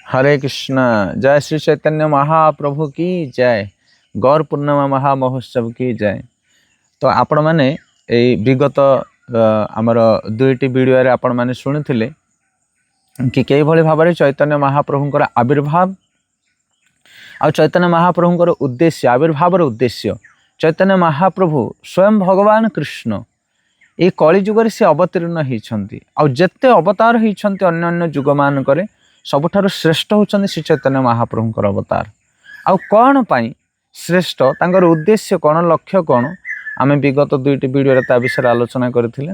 हरे कृष्णा। जय श्री चैतन्य महाप्रभु की जय। गौर पूर्णिमा महामहोत्सव की जय। तो आपण मैंने विगत आमर दुईटी वीडियो रे आपण मैंने शुणुथिले कि कई भली भाव में चैतन्य महाप्रभुंकर आविर्भाव आ चैतन्य महाप्रभुंकर उद्देश्य आविर्भाव उद्देश्य चैतन्य महाप्रभु स्वयं भगवान कृष्ण ये कलिजुगर से अवतीर्ण होती आते अवतार होती अन्य जुग मानक सबुठारु श्रेष्ठ होचंदी श्री चैतन्य महाप्रभुंकर अवतार। आउ कौन पाई श्रेष्ठ तांकर उद्देश्य कौन लक्ष्य कौन आम विगत दुईटी वीडियो ता विषय आलोचना करथिले।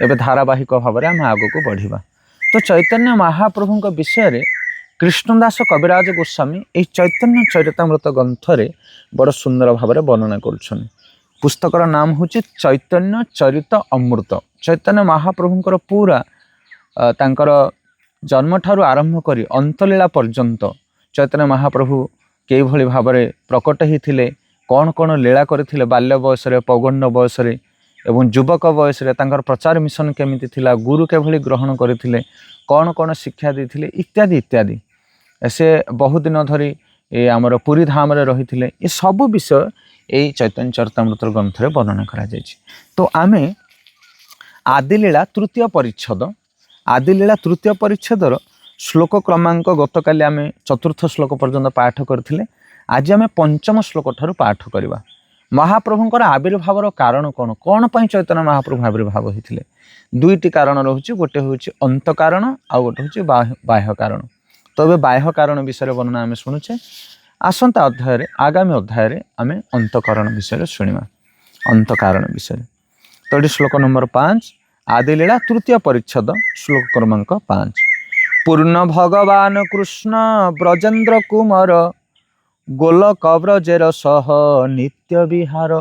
एबे धारावाहिक भाव में आम आग को बढ़िबा। तो चैतन्य महाप्रभुंक विषय रे कृष्णदास कविराज गोस्वामी ये चैतन्य चरितामृत ग्रंथरे बड़ सुंदर भाव में वर्णना करुछन। पुस्तकर नाम हूँ चैतन्य चरित अमृत। चैतन्य महाप्रभुंकर पूरा तांकर जन्म ठारू आरंभ करी अंतलीला पर्यंत चैतन्य महाप्रभु कई भली भाव में प्रकट होते कौन कौन लीला करथिले बाल्य बयस पौगंड बयस एवं युवक बयस प्रचार मिशन केमिति थिला गुरु के भली ग्रहण करथिले कौन कौन शिक्षा देथिले इत्यादि इत्यादि से बहुत दिन धरी ये आमर पुरी धाम रे रहिथिले ये सब विषय यही चैतन्य चरितामृत ग्रंथ रे वर्णना करा जायछि। तो आमे आदिलीला तृतीय परिच्छेद आदिलीला तृतीय परिच्छेदर श्लोक क्रमांक गतकाली आम चतुर्थ श्लोक पर्यंत पाठ करथिले। आज आम पंचम श्लोक ठारू पाठ करवा। महाप्रभुंकर आविर्भावर कारण कौन कौन पाई चैतन्य महाप्रभु आविर्भाव होते दुईटी कारण रहुछि गोटे होछि अंत कारण आ गोटे होछि बाह्य कारण। तो ए बाह्य कारण विषय वर्णना आम शुणुचे। आसंता अध्याय आगामी अध्याय आम अंत कारण विषय शुणा अंत कारण विषय। तो ये श्लोक नंबर 5 आदिलीला तृतीय परिच्छेद श्लोक क्रमांक 5। पूर्ण भगवान कृष्ण ब्रजेन्द्र कुमार गोलक ब्रजेर सह नित्य विहार।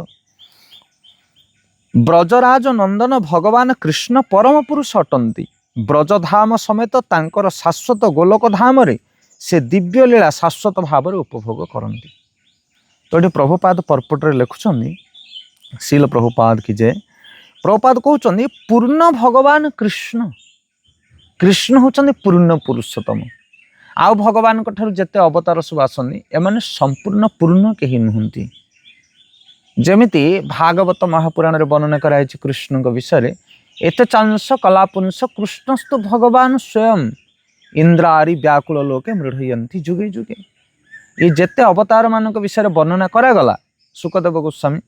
ब्रजराज नंदन भगवान कृष्ण परम पुरुष अटंती ब्रजधाम समेत तांकर शाश्वत गोलक धाम रे से दिव्य लीला शाश्वत भाव में उपभोग करती। तो ये प्रभुपाद पर्पट लिखुं शील प्रभुपाद की जय। प्रभुपाद कहते पूर्ण भगवान कृष्ण कृष्ण होचंदी पूर्ण पुरुषोत्तम आउ भगवान जिते अवतार सब आसनी एमाने संपूर्ण पूर्ण कहीं नुहति। जमिति भागवत महापुराण रे वर्णना कराई कृष्ण विषय एत चांस कलापुंस कृष्णस्तु भगवान स्वयं इंद्रारी व्याकुल लोके मृढ़यंती जुगे जुगे। ये जेते अवतार मानक विषय वर्णना करागला सुखदेव गोस्वामी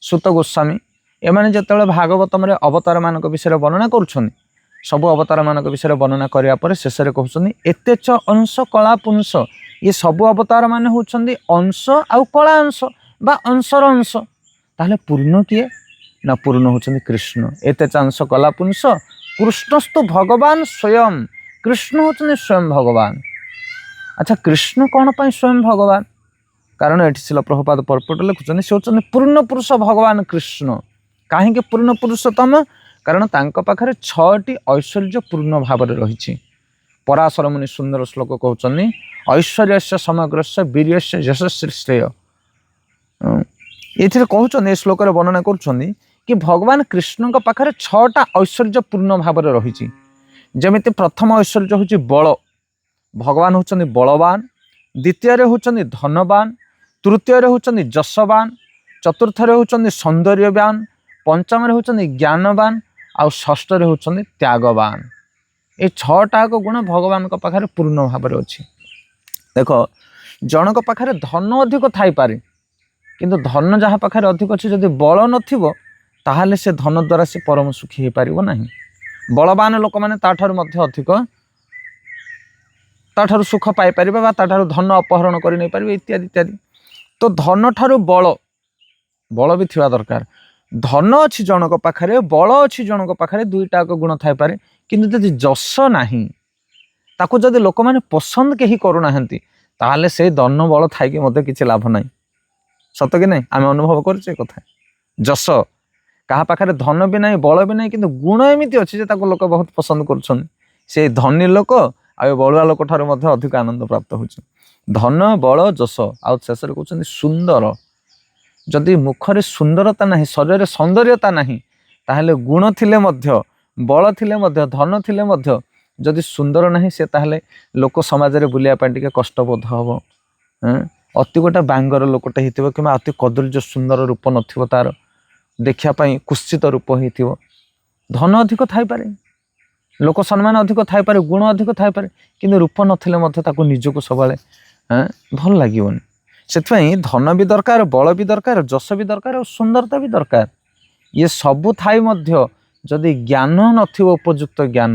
सुत गोस्वामी एमाने जेतेबेले भागवतम रे अवतार मानक विषय वर्णना करुछन सब अवतार मानक विषय वर्णना करिया पर शेष रे कहउछन एते च अंश कला पुंस ये सब अवतार माने होछन्दी अंश आउ कला अंश बा अंशर अंश। ताहले पूर्ण किए ना पूर्ण होछन्दी कृष्ण। एते च अंश कला पुंस कृष्णस्तु भगवान स्वयं कृष्ण होछन्दी स्वयं भगवान। अच्छा कृष्ण कौन पाई स्वयं भगवान कारण एठी शिल प्रभुपाद पर्पट लिखुछन से होछन्दी पूर्ण पुरुष भगवान कृष्ण। काहेकि पूर्ण पुरुषोत्तम कारण तांको पाखरे 6टी ऐश्वर्य पूर्ण भाव में रही। पराशर मुनि सुंदर श्लोक कहउछन्नी ऐश्वर्यस्य समग्रस्य वीर्यस्य यशस्वी श्रेय। एथिरे कहउछन्नी ए श्लोक रे वर्णना करुछन्नी कि भगवान कृष्ण को पाखरे 6टा ऐश्वर्य पूर्ण भाव में रही। जेमिति प्रथम ऐश्वर्य होछि बल भगवान होचन्दी बलवान द्वितीय रे होचन्दी धनवान तृतीय रे होचन्दी जशवान चतुर्थ रे होचन्दी सौंदर्यवान पंचम रे होचन्दी ज्ञानवान आउ षष्ठ रे होचन्दी त्यागवान। ये 6टा गुण भगवान को पाखरे पूर्ण भाव में अच्छी। देख जनक पाखरे धन अधिक थाई पारे किंतु धन जहाँ पाखरे अधिक अच्छी जदि बल नथिबो ताहले से धन द्वारा से परम सुखी हो पारिबो नाही। बलवान लोक माने ताठारु मध्य अधिक ताठारु सुख पाई परिबे बा ताठारु धन अपहरण करि नै परिबे इत्यादि इत्यादि। तो धन ठारु बल भी थिबा दरकार। धन अच्छी जनक पाखरे बल अच्छी जनक पाखरे दुईटा गुण थाई पारे किंतु जदि जश नाही ताकू जदि लोक माने पसंद केही करू नाहंती ताहले से धन बल थाई कि मते किछि लाभ नाही। सत कि नहीं आमे अनुभव करछे कथा। जश कहा पाखरे धन भी नहीं बल भी नहीं किंतु गुण एमिति अछि जे ताको लोक बहुत पसंद करछन से धनी लोक आ बलुआ लोक ठारू मध्य अधिक आनंद प्राप्त होछ। धन बल जश आ शेष रे कहउछन सुंदर जदि मुखरे सुंदरता नहीं शरीर सौंदर्यता नहीं ताहले गुण थिले मध्य बल थिले मध्य धन थिले मध्य ଯଦି ସୁନ୍ଦର ନାହିଁ ସେ ତାହେଲେ ଲୋକ ସମାଜରେ ବୁଲିବା ପାଇଁ ଟିକେ କଷ୍ଟବୋଧ ହେବ। ଅତି ଗୋଟେ ବାଙ୍ଗର ଲୋକଟେ ହେଇଥିବ କିମ୍ବା ଅତି କଦର୍ଯ୍ୟ ସୁନ୍ଦର ରୂପ ନଥିବ, ତାର ଦେଖିବା ପାଇଁ କୁତ୍ସିତ ରୂପ ହେଇଥିବ, ଧନ ଅଧିକ ଥାଇପାରେ, ଲୋକ ସମ୍ମାନ ଅଧିକ ଥାଇପାରେ, ଗୁଣ ଅଧିକ ଥାଇପାରେ, କିନ୍ତୁ ରୂପ ନଥିଲେ ମଧ୍ୟ ତାକୁ ନିଜକୁ ସବୁବେଳେ ଭଲ ଲାଗିବନି। ସେଥିପାଇଁ ଧନ ବି ଦରକାର, ବଳ ବି ଦରକାର, ଯଶ ବି ଦରକାର, ଆଉ ସୁନ୍ଦରତା ବି ଦରକାର। ଇଏ ସବୁ ଥାଇ ମଧ୍ୟ ଯଦି ଜ୍ଞାନ ନଥିବ, ଉପଯୁକ୍ତ ଜ୍ଞାନ,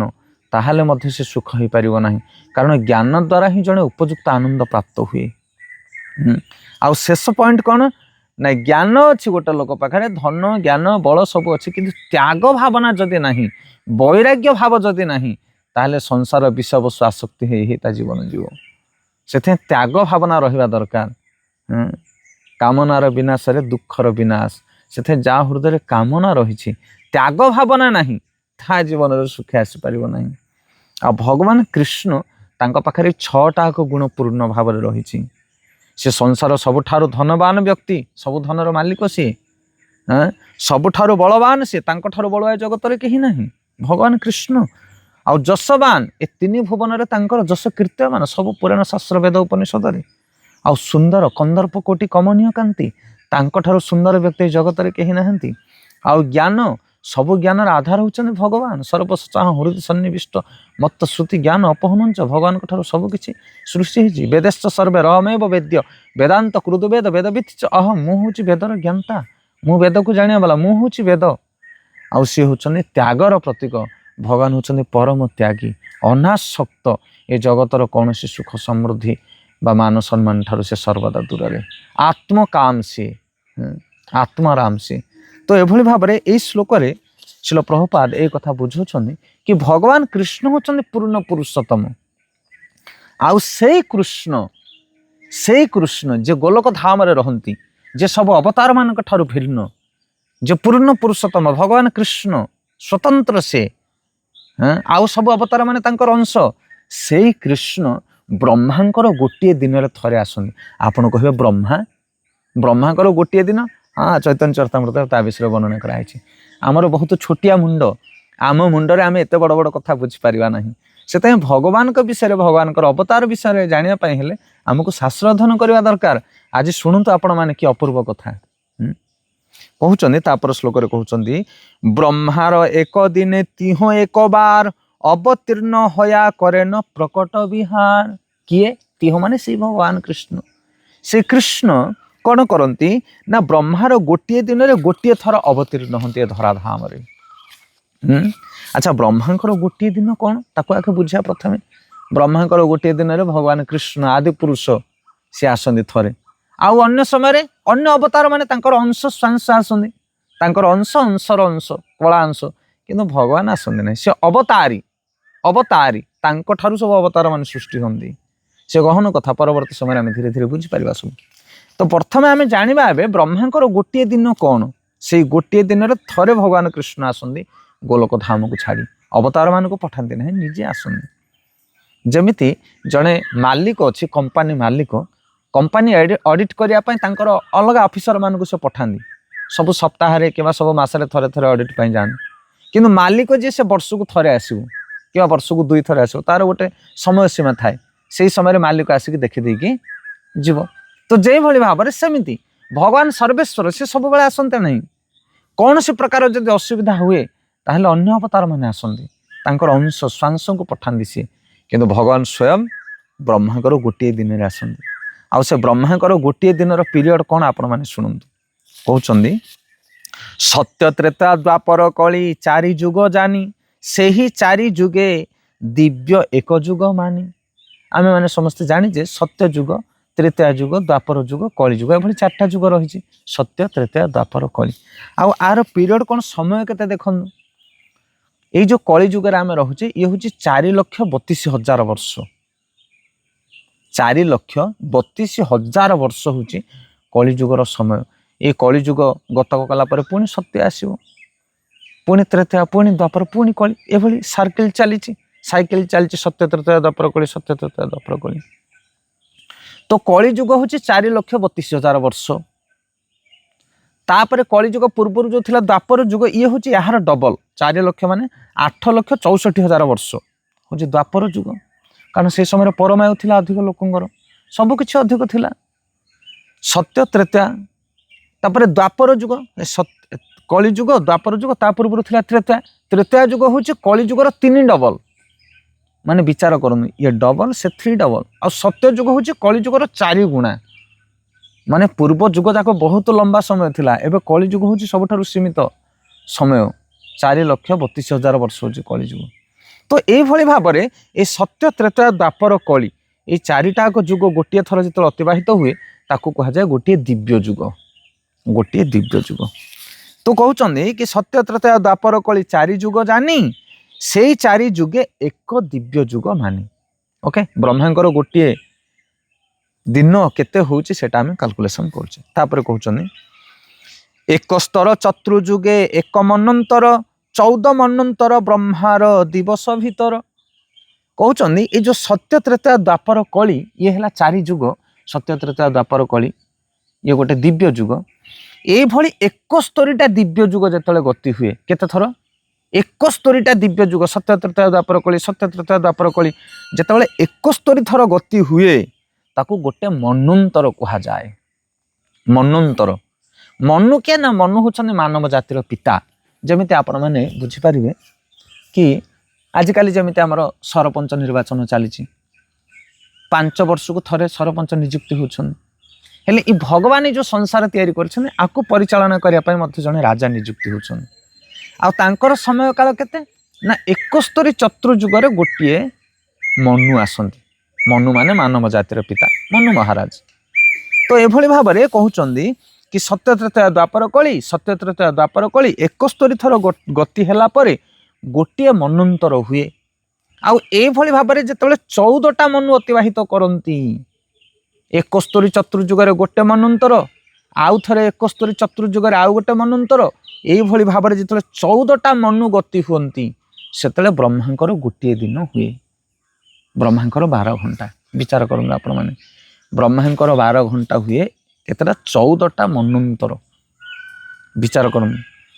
ତାହେଲେ ମଧ୍ୟ ସେ ସୁଖ ହେଇପାରିବ ନାହିଁ। କାରଣ ଜ୍ଞାନ ଦ୍ୱାରା ହିଁ ଜଣେ ଉପଯୁକ୍ତ ଆନନ୍ଦ ପ୍ରାପ୍ତ ହୁଏ। ଆଉ ଶେଷ ପଏଣ୍ଟ କ'ଣ ନା, ଜ୍ଞାନ ଅଛି ଗୋଟେ ଲୋକ ପାଖରେ, ଧନ ଜ୍ଞାନ ବଳ ସବୁ ଅଛି, କିନ୍ତୁ ତ୍ୟାଗ ଭାବନା ଯଦି ନାହିଁ, ବୈରାଗ୍ୟ ଭାବ ଯଦି ନାହିଁ, ତାହେଲେ ସଂସାର ବିଷବସ୍ତୁ ଆସକ୍ତି ହେଇ ତା ଜୀବନ ଯିବ। ସେଥିପାଇଁ ତ୍ୟାଗ ଭାବନା ରହିବା ଦରକାର। କାମନାର ବିନାଶରେ ଦୁଃଖର ବିନାଶ। ସେଥିପାଇଁ ଯାହା ହୃଦୟରେ କାମନା ରହିଛି, ତ୍ୟାଗ ଭାବନା ନାହିଁ, ତା ଜୀବନରେ ସୁଖ ଆସିପାରିବ ନାହିଁ। ଆଉ ଭଗବାନ କୃଷ୍ଣ, ତାଙ୍କ ପାଖରେ 6ଟା ଗୁଣ ପୂର୍ଣ୍ଣ ଭାବରେ ରହିଛି। ସେ ସଂସାର ସବୁଠାରୁ ଧନବାନ ବ୍ୟକ୍ତି, ସବୁ ଧନର ମାଲିକ ସିଏ, ସବୁଠାରୁ ବଳବାନ ସିଏ, ତାଙ୍କଠାରୁ ବଳବାନ ଜଗତରେ କେହି ନାହିଁ, ଭଗବାନ କୃଷ୍ଣ। ଆଉ ଯଶବାନ, ଏ 3 ଭୁବନରେ ତାଙ୍କର ଯଶ କୀର୍ତ୍ତିମାନ, ସବୁ ପୁରାଣ ଶାସ୍ତ୍ର ବେଦ ଉପନିଷଦରେ। ଆଉ ସୁନ୍ଦର, କନ୍ଦର୍ପ କୋଟି କମନୀୟ କାନ୍ତି, ତାଙ୍କଠାରୁ ସୁନ୍ଦର ବ୍ୟକ୍ତି ଜଗତରେ କେହି ନାହାନ୍ତି। ଆଉ ଜ୍ଞାନ, ସବୁ ଜ୍ଞାନର ଆଧାର ହେଉଛନ୍ତି ଭଗବାନ। ସର୍ବସ୍ୱ ହୃଦୟ ସନ୍ନିବିଷ୍ଟ ମତ୍ତ ଶ୍ରୁତି ଜ୍ଞାନ ଅପହମଞ୍ଚ, ଭଗବାନଙ୍କ ଠାରୁ ସବୁ କିଛି ସୃଷ୍ଟି ହେଇଛି। ବେଦଶ୍ଚ ସର୍ବେ ରହମେବ ବେଦ୍ୟ, ବେଦାନ୍ତ କୃଦୁ ବେଦ ବେଦବିତ୍ ଅହଂ, ମୁଁ ହେଉଛି ବେଦର ଜ୍ଞାତା, ମୁଁ ବେଦକୁ ଜାଣିବା ବାଲା, ମୁଁ ହେଉଛି ବେଦ। ଆଉ ସିଏ ହେଉଛନ୍ତି ତ୍ୟାଗର ପ୍ରତୀକ, ଭଗବାନ ହେଉଛନ୍ତି ପରମ ତ୍ୟାଗୀ, ଅନାସକ୍ତ। ଏ ଜଗତର କୌଣସି ସୁଖ ସମୃଦ୍ଧି ବା ମାନ ସମ୍ମାନ ଠାରୁ ସେ ସର୍ବଦା ଦୂରରେ, ଆତ୍ମକାମ ସିଏ, ଆତ୍ମାରାମ ସିଏ। ତ ଏଭଳି ଭାବରେ ଏଇ ଶ୍ଲୋକରେ ଶ୍ରୀଲ ପ୍ରଭୁପାଦ এই କଥା ବୁଝାଉଛନ୍ତି କି ଭଗବାନ କୃଷ୍ଣ ହେଉଛନ୍ତି ପୂର୍ଣ୍ଣ ପୁରୁଷୋତ୍ତମ। ଆଉ ସେଇ କୃଷ୍ଣ ଯେ ଗୋଲକ ଧାମରେ ରହନ୍ତି, ଯେ ସବୁ ଅବତାର ମାନଙ୍କ ଠାରୁ ଭିନ୍ନ, ଯେ ପୂର୍ଣ୍ଣ ପୁରୁଷୋତ୍ତମ ଭଗବାନ କୃଷ୍ଣ ସ୍ୱତନ୍ତ୍ର ସେ, ଆଉ ସବୁ ଅବତାର ମାନେ ତାଙ୍କର ଅଂଶ, ସେଇ କୃଷ୍ଣ ବ୍ରହ୍ମାଙ୍କର ଗୋଟିଏ ଦିନରେ ଥରେ ଆସନ୍ତି। ଆପଣ କହିବେ ବ୍ରହ୍ମାଙ୍କର ଗୋଟିଏ ଦିନ, ଚୈତନ୍ୟ ଚରିତାମୃତ ତା ବିଷୟରେ ବର୍ଣ୍ଣନା କରାଯାଇଛି। ଆମର ବହୁତ ଛୋଟିଆ ମୁଣ୍ଡ, ଆମ ମୁଣ୍ଡରେ ଆମେ ଏତେ ବଡ଼ ବଡ଼ କଥା ବୁଝିପାରିବା ନାହିଁ। ସେଥିପାଇଁ ଭଗବାନଙ୍କ ବିଷୟରେ, ଭଗବାନଙ୍କର ଅବତାର ବିଷୟରେ ଜାଣିବା ପାଇଁ ହେଲେ ଆମକୁ ଶାସ୍ତ୍ର ଅଧ୍ୟୟନ କରିବା ଦରକାର। ଆଜି ଶୁଣନ୍ତୁ ଆପଣମାନେ କି ଅପୂର୍ବ କଥା କହୁଛନ୍ତି। ତାପରେ ଶ୍ଲୋକରେ କହୁଛନ୍ତି, ବ୍ରହ୍ମାର ଏକ ଦିନେ ତିହ ଏକ ବାର, ଅବତୀର୍ଣ୍ଣ ହୟା କରେନ ପ୍ରକଟ ବିହାର। କିଏ? ତିହ ମାନେ ସେଇ ଭଗବାନ କୃଷ୍ଣ। ସେ କୃଷ୍ଣ କ'ଣ କରନ୍ତି ନା, ବ୍ରହ୍ମାର ଗୋଟିଏ ଦିନରେ ଗୋଟିଏ ଥର ଅବତୀର୍ଣ୍ଣ ହୁଅନ୍ତି ଏ ଧରାଧାମରେ। ଆଚ୍ଛା, ବ୍ରହ୍ମାଙ୍କର ଗୋଟିଏ ଦିନ କ'ଣ, ତାକୁ ଆଗେ ବୁଝିବା ପ୍ରଥମେ। ବ୍ରହ୍ମାଙ୍କର ଗୋଟିଏ ଦିନରେ ଭଗବାନ କୃଷ୍ଣ ଆଦି ପୁରୁଷ ସେ ଆସନ୍ତି ଥରେ। ଆଉ ଅନ୍ୟ ସମୟରେ ଅନ୍ୟ ଅବତାର ମାନେ ତାଙ୍କର ଅଂଶ ସ୍ୱାଂଶ ଆସନ୍ତି, ତାଙ୍କର ଅଂଶ ଅଂଶର ଅଂଶ, କଳା ଅଂଶ, କିନ୍ତୁ ଭଗବାନ ଆସନ୍ତି ନାହିଁ। ସେ ଅବତାରୀ, ତାଙ୍କ ଠାରୁ ସବୁ ଅବତାର ମାନେ ସୃଷ୍ଟି ହୁଅନ୍ତି। ସେ ଗହନ କଥା ପରବର୍ତ୍ତୀ ସମୟରେ ଆମେ ଧୀରେ ଧୀରେ ବୁଝିପାରିବା ସବୁ। ତ ପ୍ରଥମେ ଆମେ ଜାଣିବା ଏବେ ବ୍ରହ୍ମାଙ୍କର ଗୋଟିଏ ଦିନ କ'ଣ। ସେଇ ଗୋଟିଏ ଦିନରେ ଥରେ ଭଗବାନ କୃଷ୍ଣ ଆସନ୍ତି ଗୋଲକ ଧାମକୁ ଛାଡ଼ି, ଅବତାର ମାନଙ୍କୁ ପଠାନ୍ତି ନାହିଁ, ନିଜେ ଆସନ୍ତି। ଯେମିତି ଜଣେ ମାଲିକ ଅଛି, କମ୍ପାନୀ ମାଲିକ, କମ୍ପାନୀ ଅଡିଟ୍ କରିବା ପାଇଁ ତାଙ୍କର ଅଲଗା ଅଫିସର ମାନଙ୍କୁ ସେ ପଠାନ୍ତି, ସବୁ ସପ୍ତାହରେ କିମ୍ବା ସବୁ ମାସରେ ଥରେ ଥରେ ଅଡିଟ୍ ପାଇଁ ଯାଆନ୍ତି। କିନ୍ତୁ ମାଲିକ ଯିଏ, ସେ ବର୍ଷକୁ ଥରେ ଆସିବ କିମ୍ବା ବର୍ଷକୁ 2 ଥର ଆସିବ, ତାର ଗୋଟେ ସମୟ ସୀମା ଥାଏ। ସେଇ ସମୟରେ ମାଲିକ ଆସିକି ଦେଖିଦେଇକି ଯିବ। ତ ଯେଭଳି ଭାବରେ ସେମିତି ଭଗବାନ ସର୍ବେଶ୍ୱର, ସେ ସବୁବେଳେ ଆସନ୍ତେ ନାହିଁ। କୌଣସି ପ୍ରକାର ଯଦି ଅସୁବିଧା ହୁଏ, ତାହେଲେ ଅନ୍ୟ ଅବତାର ମାନେ ଆସନ୍ତି, ତାଙ୍କର ଅଂଶ ସ୍ୱାଂଶଙ୍କୁ ପଠାନ୍ତି ସିଏ। କିନ୍ତୁ ଭଗବାନ ସ୍ୱୟଂ ବ୍ରହ୍ମାଙ୍କର ଗୋଟିଏ ଦିନରେ ଆସନ୍ତି। ଆଉ ସେ ବ୍ରହ୍ମାଙ୍କର ଗୋଟିଏ ଦିନର ପିରିୟଡ଼ କ'ଣ ଆପଣମାନେ ଶୁଣନ୍ତୁ। କହୁଛନ୍ତି, ସତ୍ୟ ତ୍ରେତା ଦ୍ୱାପର କଳି 4 ଯୁଗ ଜାନି, ସେହି 4 ଯୁଗେ ଦିବ୍ୟ ଏକ ଯୁଗ ମାନି। ଆମେମାନେ ସମସ୍ତେ ଜାଣିଛେ ସତ୍ୟ ଯୁଗ, ତ୍ରେତୟା ଯୁଗ, ଦ୍ୱାପର ଯୁଗ, କଳି ଯୁଗ, ଏଭଳି 4ଟା ଯୁଗ ରହିଛି, ସତ୍ୟ ତ୍ରେତୟା ଦ୍ୱାପର କଳି। ଆଉ ଆର ପିରିୟଡ଼ କ'ଣ, ସମୟ କେତେ ଦେଖନ୍ତୁ। ଏଇ ଯୋଉ କଳି ଯୁଗରେ ଆମେ ରହୁଛେ, ଇଏ ହେଉଛି 4,32,000 ବର୍ଷ। 4,32,000 ବର୍ଷ ହେଉଛି କଳିଯୁଗର ସମୟ। ଏ କଳିଯୁଗ ଗତ କଲା ପରେ ପୁଣି ସତ୍ୟ ଆସିବ, ପୁଣି ତ୍ରେତୟା, ପୁଣି ଦ୍ୱାପର, ପୁଣି କଳି, ଏଭଳି ସାଇକେଲ ଚାଲିଛି, ସତ୍ୟ ତ୍ରେତୟା ଦ୍ୱାପର କଳି, ସତ୍ୟ ତ୍ରେତୟା ଦ୍ୱାପର କଳି। ତ କଳିଯୁଗ ହେଉଛି 4,32,000 ବର୍ଷ। ତାପରେ କଳିଯୁଗ ପୂର୍ବରୁ ଯୋଉ ଥିଲା ଦ୍ୱାପର ଯୁଗ, ଇଏ ହେଉଛି ଏହାର ଡବଲ, 4 ଲକ୍ଷ ମାନେ 8,64,000 ବର୍ଷ हूँ द्वापर जुग कारण से समय परमायु थिला अधिक लोकंर सबकिछि अधिक थिला सत्य त्रेता तापर द्वापर जुग कली जुग द्वापर जुग ता पूर्व थिला त्रेता त्रेता जुग हूँ कली जुगर 3 डबल माने विचार करनु ये डबल से 3 डबल आ सत्य जुग हूँ कली जुगर 4 गुणा माने पूर्व जुग जाक बहुत लंबा समय थिला एबे कली जुग हूँ सबठारु सीमित समय 4,32,000 वर्ष हूँ कली जुग तो ये भाव में ये सत्य त्रेता द्वापर कली ये चारिटाक जुग गोटे थर जो अतिबाहित हुए ताकू कहुए गोटे दिव्य जुग तो कहते कि सत्य त्रेता द्वापर कली 4 जुग जानी से 4 जुगे एक दिव्य जुग मानी ओके ब्रह्मांकर गोटे दिन केते होउची सेटा आम कैलकुलेशन करछे तापर कहउछनी एक स्तर चतुर्जुगे एक मनंतर 14 मनंतर ब्रह्मार दिवस भीतर कहउछनी ए जो सत्य त्रेता द्वापर कली ये हैला 4 जुग सत्य त्रेता द्वापर कली ये गोटे दिव्य जुग ए भली 71टा दिव्य जुग जेतले गति हुए केते थर 71टा दिव्य जुग सत्य त्रेता द्वापर कली सत्य त्रेता द्वापर कली जेतले 71 थर गति हुए ताकू गोटे मनंतर कहा जाए मनंतर मनु के ना मनु होछन मानव जातिर पिता जमिति आपण माने बुझी परिबे कि आजिकाली जमिति हमर सरपंच निर्वाचन चली 5 वर्ष को थरे सरपंच नियुक्ति होछन हेले ई भगवान जो संसार तैयारी करछन आकु परिचालना करिया पय मथे जने राजा नियुक्ति होछन आ तांकर समय काल केते ना 71 चतुर्युगरे गोटिए मनु आसंती मनु माने मानव जातिर पिता मनु महाराज तो एभली भाव में कहउचंदी कि सत्य त्रेता द्वापर कली सत्य त्रेता द्वापर कली 71 थर गति हैला परे गोटिए मनंतर हुए आउ एभली भाव में जेतले 14टा मनु अतिबाहित करंती 71 चतुर्युगरे गोटे मनंतर आउ थरे 71 चतुर्युगरे आउ गोटे मनंतर एभली भाव में जेतले 14टा मनु गति हुंती सेतले ब्रह्मांकर गोटिए दिन हुए ब्रह्मांकर 12 घंटा विचार करंतु आपण माने ब्रह्मांकर 12 घंटा हुए केतटा 14टा मनंतर विचार करम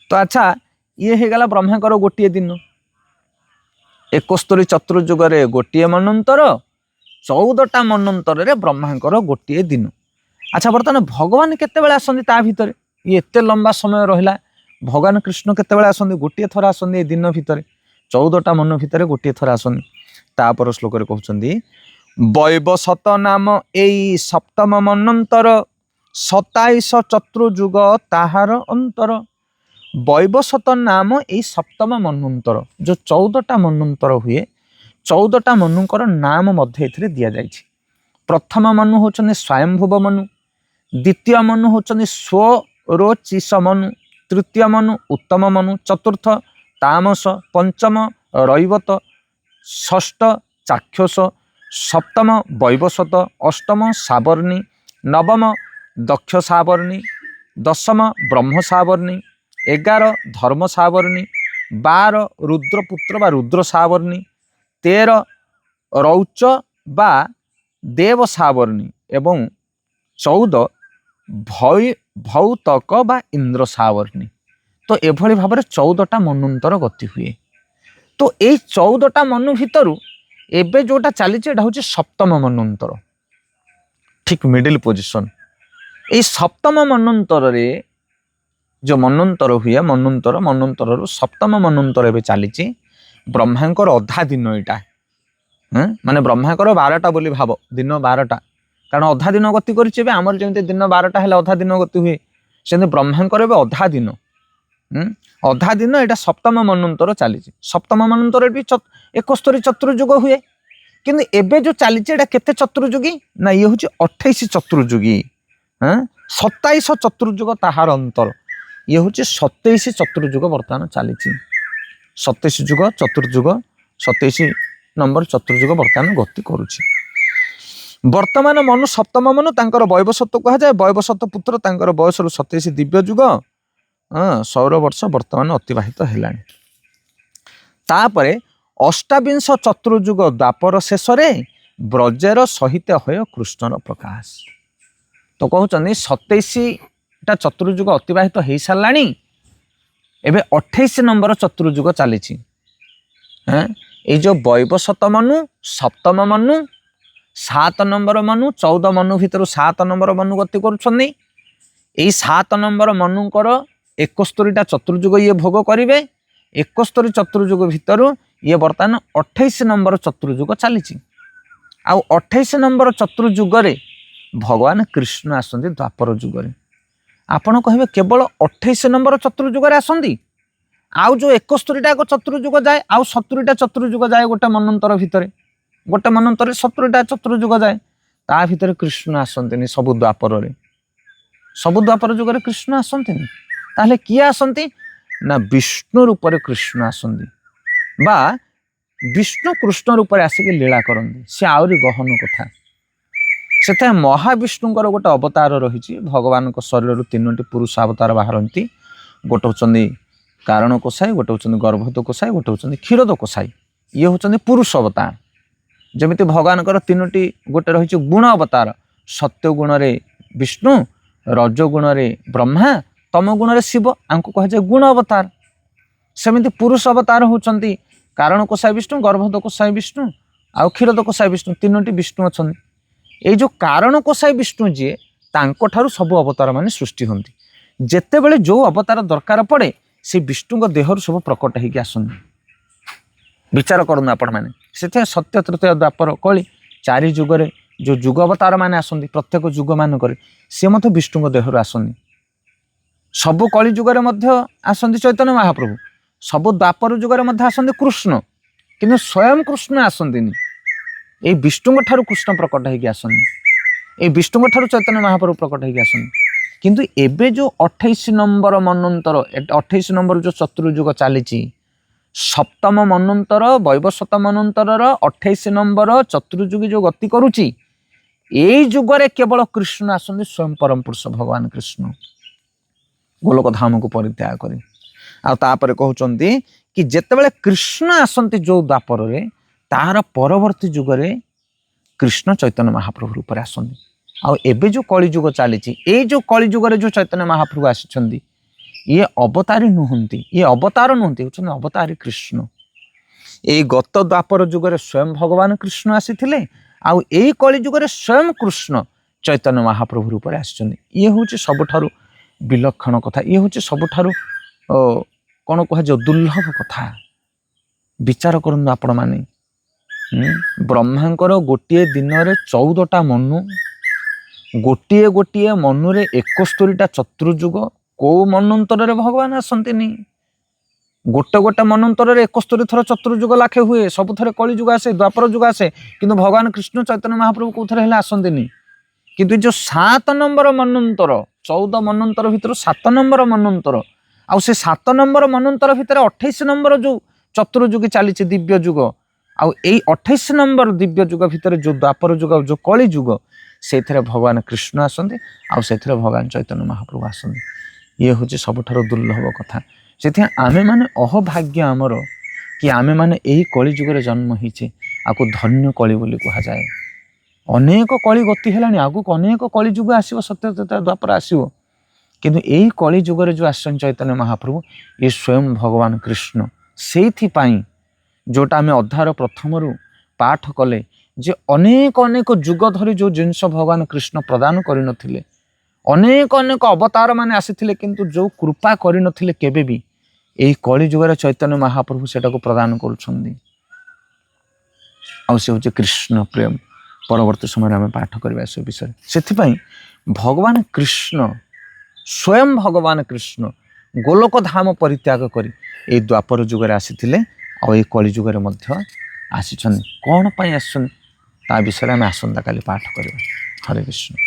तो अच्छा ये हे गला ब्रह्मांकर गोटिए दिन 71 चतुर्युगरे गोटिए मनंतर 14टा मनंतर रे ब्रह्मांकर गोटिए दिन अच्छा बर्तमान भगवान केते बेला आसंदी ता भितर ये एते लंबा समय रहिला भगवान कृष्ण केते बेला आसंदी गोटिए थरा आसंदी दिन भितर 14टा मन भितर गोटिए थरा आसंदी तापर श्लोक रे कहउचंदी वैवसत नाम एई सप्तम मनंतर 27 चतुर्युग ताहार अंतर वैवसत नाम एई सप्तम मनंतर जो 14टा मनंतर हुए 14टा मनुकर नाम मध्य एथिरे दिया जाइछि प्रथम मनु होचने स्वयंभुव मनु द्वितीय मनु होचने स्वरोचिष मनु तृतीय मनु उत्तम मनु चतुर्थ तामस पंचम रैवत षष्ठ चाक्षुष सप्तम वैवसत अष्टम सावर्णी नवम दक्ष सावर्णी दशम ब्रह्म सावर्णी 11 धर्म सावर्णी 12 रुद्रपुत्र बा रुद्र सावर्णी 13 रौच बा देव सावर्णी एवं 14 भौतक बा इंद्र सावर्णी तो एभली भाव में 14टा मनंतर गति हुए तो ये 14टा मनु भितर एबे जोटा चली हूँ सप्तम मनंतर ठीक मिडिल पोजिशन ये सप्तम मनंतर रे जो मनंतर हुए मनंतर मनंतर सप्तम मनंतर एबे चली ब्रह्मांकर अधा दिन यहाँ माने ब्रह्मांकर 12टा बोली भाव दिन 12टा कारण अधा दिन गति करें आमर जमी दिन 12टा है अधा दिन गति हुए से ब्रह्मांकर एबे अधा दिन अधा दिन यहाँ सप्तम मनंतर चली सप्तम मनंतर भी 71 चतुर्युग हुए किंतु एबे जो चली केते चतुर्युगी ना ये हूँ 28 चतुर्युगी 27 चतुर्युग ताहार अंतर ये हूँ 27 चतुर्युग बर्तमान चली 27 युग चतुर्युग 27 नंबर चतुर्युग बर्तमान गति करुछि वर्तमान मनु सप्तम मनु तांकर वैवसत कहा जाए वैवसत पुत्र तांकर बयस 27 दिव्य युग 100 वर्ष वर्तमान अतिबाहित है तापरे 28 चतुर्युग द्वापर शेष ब्रजेर सहित हय कृष्णर प्रकाश तो कहते 27टा चतुर्युग अतिबाहित हो सारा एबे 28 नंबर चतुर्युग चली এই যে ବୈବସତ ମନୁ, ସପ୍ତମ ମନୁ, 7 ନମ୍ବର ମନୁ, 14 ମନୁ ଭିତରୁ 7 ନମ୍ବର ମନୁ ଗତି କରୁଛନ୍ତି। ଏଇ 7 ନମ୍ବର ମନୁଙ୍କର 71ଟା ଚତୁର୍ଯୁଗ ଇଏ ଭୋଗ କରିବେ। 71 ଚତୁର୍ଯୁଗ ଭିତରୁ ଇଏ ବର୍ତ୍ତମାନ 28 ନମ୍ବର ଚତୁର୍ଯୁଗ ଚାଲିଛି। ଆଉ 28 ନମ୍ବର ଚତୁର୍ଯୁଗରେ ଭଗବାନ କୃଷ୍ଣ ଆସନ୍ତି ଦ୍ୱାପର ଯୁଗରେ। ଆପଣ କହିବେ କେବଳ 28 ନମ୍ବର ଚତୁର୍ଯୁଗରେ ଆସନ୍ତି? ଆଉ ଯେଉଁ 71ଟା ଚତୁର୍ଯୁଗ ଯାଏ, ଆଉ 70ଟା ଚତୁର୍ଯୁଗ ଯାଏ ଗୋଟେ ମନନ୍ତର ଭିତରେ, ଗୋଟେ ମନନ୍ତରରେ 70ଟା ଚତୁର୍ଯୁଗ ଯାଏ, ତା ଭିତରେ କୃଷ୍ଣ ଆସନ୍ତିନି ସବୁ ଦ୍ୱାପରରେ। ସବୁ ଦ୍ୱାପର ଯୁଗରେ କୃଷ୍ଣ ଆସନ୍ତିନି। ତାହେଲେ କିଏ ଆସନ୍ତି? ନା ବିଷ୍ଣୁ ରୂପରେ କୃଷ୍ଣ ଆସନ୍ତି, ବା ବିଷ୍ଣୁ କୃଷ୍ଣ ରୂପରେ ଆସିକି ଲୀଳା କରନ୍ତି। ସେ ଆହୁରି ଗହନ କଥା। ସେଥିପାଇଁ ମହାବିଷ୍ଣୁଙ୍କର ଗୋଟେ ଅବତାର ରହିଛି। ଭଗବାନଙ୍କ ଶରୀରରୁ 3ଟି ପୁରୁଷ ଅବତାର ବାହାରନ୍ତି। ଗୋଟେ ହେଉଛନ୍ତି କାରଣ କୋଷାଇ, ଗୋଟେ ହେଉଛନ୍ତି ଗର୍ଭଦ କୋଷାଇ, ଗୋଟେ ହେଉଛନ୍ତି କ୍ଷୀରୋଦ କୋଷାଇ। ଇଏ ହେଉଛନ୍ତି ପୁରୁଷ ଅବତାର। ଯେମିତି ଭଗବାନଙ୍କର 3ଟି, ଗୋଟେ ରହିଛି ଗୁଣ ଅବତାର, ସତ୍ୟ ଗୁଣରେ ବିଷ୍ଣୁ, ରଜ ଗୁଣରେ ବ୍ରହ୍ମା, ତମ ଗୁଣରେ ଶିବ, ଆଙ୍କୁ କୁହାଯାଏ ଗୁଣ ଅବତାର। ସେମିତି ପୁରୁଷ ଅବତାର ହେଉଛନ୍ତି କାରଣ କୋଷାଇ ବିଷ୍ଣୁ, ଗର୍ଭଦ କୋଷାଇ ବିଷ୍ଣୁ, ଆଉ କ୍ଷୀରୋଦ କୋଷାଇ ବିଷ୍ଣୁ। 3ଟି ବିଷ୍ଣୁ ଅଛନ୍ତି। ଏଇ ଯେଉଁ କାରଣ କୋଷାଇ ବିଷ୍ଣୁ ଯିଏ, ତାଙ୍କଠାରୁ ସବୁ ଅବତାର ମାନେ ସୃଷ୍ଟି ହୁଅନ୍ତି। ଯେତେବେଳେ ଯେଉଁ ଅବତାର ଦରକାର ପଡ଼େ ସେ ବିଷ୍ଣୁଙ୍କ ଦେହରୁ ସବୁ ପ୍ରକଟ ହେଇକି ଆସନ୍ତି। ବିଚାର କରନ୍ତୁ ଆପଣମାନେ। ସେଥିପାଇଁ ସତ୍ୟ, ତୃତୀୟ, ଦ୍ୱାପର, କଳି 4 ଯୁଗରେ ଯେଉଁ ଯୁଗ ଅବତାର ମାନେ ଆସନ୍ତି, ପ୍ରତ୍ୟେକ ଯୁଗ ମାନଙ୍କରେ ସେ ମଧ୍ୟ ବିଷ୍ଣୁଙ୍କ ଦେହରୁ ଆସନ୍ତି। ସବୁ କଳି ଯୁଗରେ ମଧ୍ୟ ଆସନ୍ତି ଚୈତନ୍ୟ ମହାପ୍ରଭୁ। ସବୁ ଦ୍ୱାପର ଯୁଗରେ ମଧ୍ୟ ଆସନ୍ତି କୃଷ୍ଣ, କିନ୍ତୁ ସ୍ୱୟଂ କୃଷ୍ଣ ଆସନ୍ତିନି। ଏଇ ବିଷ୍ଣୁଙ୍କ ଠାରୁ କୃଷ୍ଣ ପ୍ରକଟ ହେଇକି ଆସନ୍ତି। ଏଇ ବିଷ୍ଣୁଙ୍କ ଠାରୁ ଚୈତନ୍ୟ ମହାପ୍ରଭୁ ପ୍ରକଟ ହେଇକି ଆସନ୍ତି। କିନ୍ତୁ ଏବେ ଯେଉଁ 28 ନମ୍ବର ମନ୍ୱନ୍ତର, 28 ନମ୍ବର ଯେଉଁ ଚତୁର୍ଯୁଗ ଚାଲିଛି, ସପ୍ତମ ମନ୍ୱନ୍ତର, ବୈବସ୍ୱତ ମନ୍ୱନ୍ତରର 28 ନମ୍ବର ଚତୁର୍ଯୁଗୀ ଯେଉଁ ଗତି କରୁଛି, ଏଇ ଯୁଗରେ କେବଳ କୃଷ୍ଣ ଆସନ୍ତି, ସ୍ୱୟଂ ପରମ ପୁରୁଷ ଭଗବାନ କୃଷ୍ଣ ଗୋଲୋକ ଧାମକୁ ପରିତ୍ୟାଗ କରି। ଆଉ ତାପରେ କହୁଛନ୍ତି କି ଯେତେବେଳେ କୃଷ୍ଣ ଆସନ୍ତି ଯେଉଁ ଦ୍ୱାପରରେ, ତାହାର ପରବର୍ତ୍ତୀ ଯୁଗରେ କୃଷ୍ଣ ଚୈତନ୍ୟ ମହାପ୍ରଭୁ ରୂପରେ ଆସନ୍ତି। ଆଉ ଏବେ ଯେଉଁ କଳିଯୁଗ ଚାଲିଛି, ଏଇ ଯେଉଁ କଳିଯୁଗରେ ଯେଉଁ ଚୈତନ୍ୟ ମହାପ୍ରଭୁ ଆସିଛନ୍ତି, ଇଏ ଅବତାରୀ ନୁହନ୍ତି, ଇଏ ଅବତାର ନୁହନ୍ତି, ହେଉଛନ୍ତି ଅବତାରୀ କୃଷ୍ଣ। ଏଇ ଗତ ଦ୍ୱାପର ଯୁଗରେ ସ୍ୱୟଂ ଭଗବାନ କୃଷ୍ଣ ଆସିଥିଲେ, ଆଉ ଏଇ କଳିଯୁଗରେ ସ୍ୱୟଂ କୃଷ୍ଣ ଚୈତନ୍ୟ ମହାପ୍ରଭୁ ରୂପରେ ଆସିଛନ୍ତି। ଇଏ ହେଉଛି ସବୁଠାରୁ ବିଲକ୍ଷଣ କଥା। ଇଏ ହେଉଛି ସବୁଠାରୁ କ'ଣ କୁହାଯାଉ, ଦୁର୍ଲଭ କଥା। ବିଚାର କରନ୍ତୁ ଆପଣମାନେ। ବ୍ରହ୍ମାଙ୍କର ଗୋଟିଏ ଦିନରେ 14ଟା ମନୁ, ଗୋଟିଏ ଗୋଟିଏ ମନୁରେ 71ଟା ଚତୁର୍ଯୁଗ। କୋଉ ମନ୍ୱନ୍ତରରେ ଭଗବାନ ଆସନ୍ତିନି। ଗୋଟେ ଗୋଟେ ମନ୍ୱନ୍ତରରେ 71 ଥର ଚତୁର୍ଯୁଗ ଲାଖେ ହୁଏ। ସବୁଥରେ କଳିଯୁଗ ଆସେ, ଦ୍ୱାପର ଯୁଗ ଆସେ, କିନ୍ତୁ ଭଗବାନ କୃଷ୍ଣ ଚୈତନ୍ୟ ମହାପ୍ରଭୁ କୋଉଥରେ ହେଲେ ଆସନ୍ତିନି। କିନ୍ତୁ ଯେଉଁ 7 ନମ୍ବର ମନ୍ୱନ୍ତର, 14 ମନ୍ୱନ୍ତର ଭିତରୁ 7 ନମ୍ବର ମନ୍ୱନ୍ତର, ଆଉ ସେ 7 ନମ୍ବର ମନ୍ୱନ୍ତର ଭିତରେ 28 ନମ୍ବର ଯେଉଁ ଚତୁର୍ଯୁଗୀ ଚାଲିଛି ଦିବ୍ୟ ଯୁଗ, ଆଉ ଏଇ 28 ନମ୍ବର ଦିବ୍ୟ ଯୁଗ ଭିତରେ ଯେଉଁ ଦ୍ୱାପର ଯୁଗ ଆଉ ଯେଉଁ କଳି ଯୁଗ, ସେଇଥିରେ ଭଗବାନ କୃଷ୍ଣ ଆସନ୍ତି, ଆଉ ସେଥିରେ ଭଗବାନ ଚୈତନ୍ୟ ମହାପ୍ରଭୁ ଆସନ୍ତି। ଇଏ ହେଉଛି ସବୁଠାରୁ ଦୁର୍ଲଭ କଥା। ସେଥିପାଇଁ ଆମେମାନେ ଅହଭାଗ୍ୟ ଆମର କି ଆମେମାନେ ଏହି କଳି ଯୁଗରେ ଜନ୍ମ ହେଇଛେ। ଆକୁ ଧନ୍ୟ କଳି ବୋଲି କୁହାଯାଏ। ଅନେକ କଳି ଗତି ହେଲାଣି, ଆଗକୁ ଅନେକ କଳି ଯୁଗ ଆସିବ, ସତ୍ୟ ଦ୍ୱାପର ଆସିବ, କିନ୍ତୁ ଏଇ କଳି ଯୁଗରେ ଯେଉଁ ଆସିଛନ୍ତି ଚୈତନ୍ୟ ମହାପ୍ରଭୁ, ଇଏ ସ୍ୱୟଂ ଭଗବାନ କୃଷ୍ଣ। ସେଇଥିପାଇଁ ଯେଉଁଟା ଆମେ ଅଧ୍ୟାୟର ପ୍ରଥମରୁ ପାଠ କଲେ, ଯେ ଅନେକ ଅନେକ ଯୁଗ ଧରି ଯେଉଁ ଜିନିଷ ଭଗବାନ କୃଷ୍ଣ ପ୍ରଦାନ କରିନଥିଲେ, ଅନେକ ଅନେକ ଅବତାର ମାନେ ଆସିଥିଲେ, କିନ୍ତୁ ଯେଉଁ କୃପା କରିନଥିଲେ କେବେ ବି, ଏହି କଳି ଯୁଗରେ ଚୈତନ୍ୟ ମହାପ୍ରଭୁ ସେଟାକୁ ପ୍ରଦାନ କରୁଛନ୍ତି। ଆଉ ସେ ହେଉଛି କୃଷ୍ଣ ପ୍ରେମ। ପରବର୍ତ୍ତୀ ସମୟରେ ଆମେ ପାଠ କରିବା ସେ ବିଷୟରେ। ସେଥିପାଇଁ ଭଗବାନ କୃଷ୍ଣ, ସ୍ୱୟଂ ଭଗବାନ କୃଷ୍ଣ ଗୋଲୋକ ଧାମ ପରିତ୍ୟାଗ କରି ଏଇ ଦ୍ୱାପର ଯୁଗରେ ଆସିଥିଲେ, ଆଉ ଏଇ କଳି ଯୁଗରେ ମଧ୍ୟ ଆସିଛନ୍ତି। କ'ଣ ପାଇଁ ଆସିଛନ୍ତି ତା ବିଷୟରେ ଆମେ ଆସନ୍ତାକାଲି ପାଠ କରିବା। ହରେ କୃଷ୍ଣ।